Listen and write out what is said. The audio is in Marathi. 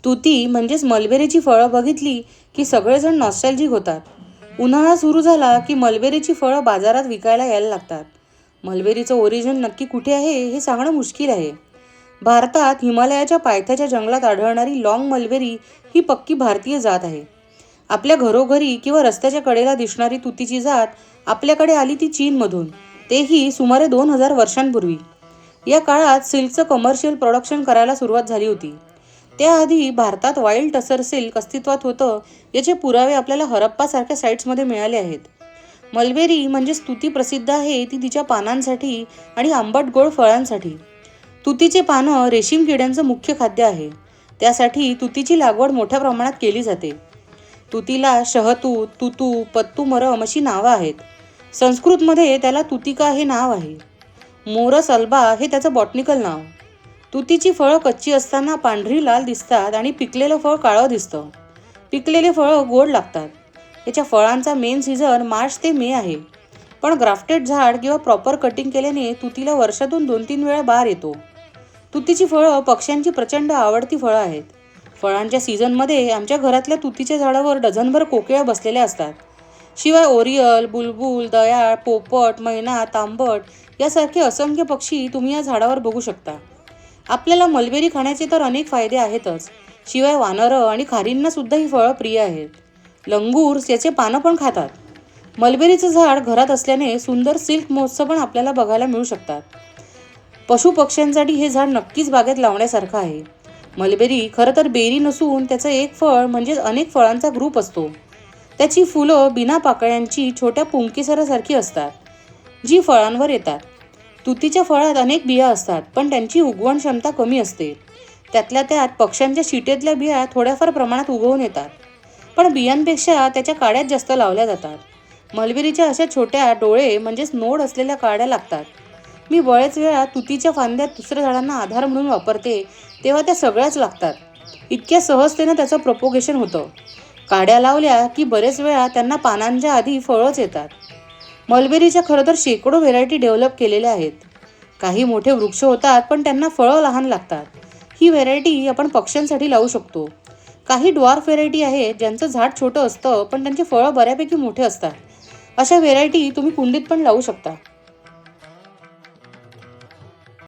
तुती म्हणजेच मलबेरीची फळं बघितली की सगळेजण नॉस्टॅल्जिक होतात. उन्हाळा सुरू झाला की मलबेरीची फळं बाजारात विकायला यायला लागतात. मलबेरीचं ओरिजिन नक्की कुठे आहे हे सांगणं मुश्किल आहे. भारतात हिमालयाच्या पायथ्याच्या जंगलात आढळणारी लाँग मलबेरी ही पक्की भारतीय जात आहे. आपल्या घरोघरी किंवा रस्त्याच्या कडेला दिसणारी तुतीची जात आपल्याकडे आली ती चीनमधून, तेही सुमारे 2000 वर्षांपूर्वी. या काळात सिल्कचं कमर्शियल प्रोडक्शन करायला सुरुवात झाली होती. त्याआधी भारतात वाईल्ड टसर सिल्क अस्तित्वात होतं याचे पुरावे आपल्याला हरप्पासारख्या साईट्समध्ये मिळाले आहेत. मलबेरी म्हणजेच तुती प्रसिद्ध आहे ती तिच्या पानांसाठी आणि आंबट गोड फळांसाठी. तुतीचे पानं रेशीम किड्यांचं मुख्य खाद्य आहे. त्यासाठी तुतीची लागवड मोठ्या प्रमाणात केली जाते. तुतीला शहतूत, तुतू, पत्तूमरम अशी नावं आहेत. संस्कृतमध्ये त्याला तुतिका हे नाव आहे. मोरस अल्बा हे त्याचं बॉटनिकल नाव. तुतीची फळं कच्ची असताना पांढरी लाल दिसतात आणि पिकलेलं फळ काळं दिसतं. पिकलेले फळं गोड लागतात. याच्या फळांचा मेन सीझन मार्च ते मे आहे. पण ग्राफ्टेड झाड किंवा प्रॉपर कटिंग केल्याने तुतीला वर्षातून 2-3 वेळा बहार येतो. तुतीची फळं पक्ष्यांची प्रचंड आवडती फळं आहेत. फळांच्या सीझनमध्ये आमच्या घरातल्या तुतीच्या झाडावर डझनभर कोकिळा बसलेल्या असतात. शिवाय ओरियल, बुलबुल, दयाळ, पोपट, मैना, तांबट यासारखे असंख्य पक्षी तुम्ही या झाडावर बघू शकता. आपल्याला मलबेरी खाण्याचे तर अनेक फायदे आहेतच. शिवाय वानरं आणि खारींना सुद्धा ही फळं प्रिय आहेत. लंगूर याचे पानं पण खातात. मलबेरीचं झाड घरात असल्याने सुंदर सिल्क महोत्सव पण आपल्याला बघायला मिळू शकतात. पशुपक्ष्यांसाठी हे झाड नक्कीच बागेत लावण्यासारखं आहे. मलबेरी खरं तर बेरी नसून त्याचं एक फळ म्हणजे अनेक फळांचा ग्रुप असतो. त्याची फुलं बिना पाकळ्यांची छोट्या पुंकेसरासारखी असतात, जी फळांवर येतात. तुतीच्या फळात अनेक बिया असतात, पण त्यांची उगवण क्षमता कमी असते. त्यातल्या त्यात पक्ष्यांच्या शिटेतल्या बिया थोड्याफार प्रमाणात उगवून येतात, पण बियांपेक्षा त्याच्या काड्यात जास्त लावल्या जातात. मलबेरीच्या अशा छोट्या डोळे म्हणजेच नोड असलेल्या काड्या लागतात. मी बरेच वेळा तुतीच्या फांद्या दुसऱ्या झाडांना आधार म्हणून वापरते, तेव्हा त्या सगळ्याच लागतात. इतक्या सहजतेनं त्याचं प्रोपोगेशन होतं. काड्या लावल्या की बरेच वेळा त्यांना पानांच्या आधी फळंच येतात. मलबेरीच्या खरं तर शेकडो व्हेरायटी डेव्हलप केलेल्या आहेत. काही मोठे वृक्ष होतात, पण त्यांना फळं लहान लागतात. ही व्हेरायटी आपण पक्ष्यांसाठी लावू शकतो. काही ड्वार्फ व्हेरायटी आहेत ज्यांचं झाड छोटं असतं, पण त्यांची फळं बऱ्यापैकी मोठे असतात. अशा व्हेरायटी तुम्ही कुंडीत पण लावू शकता.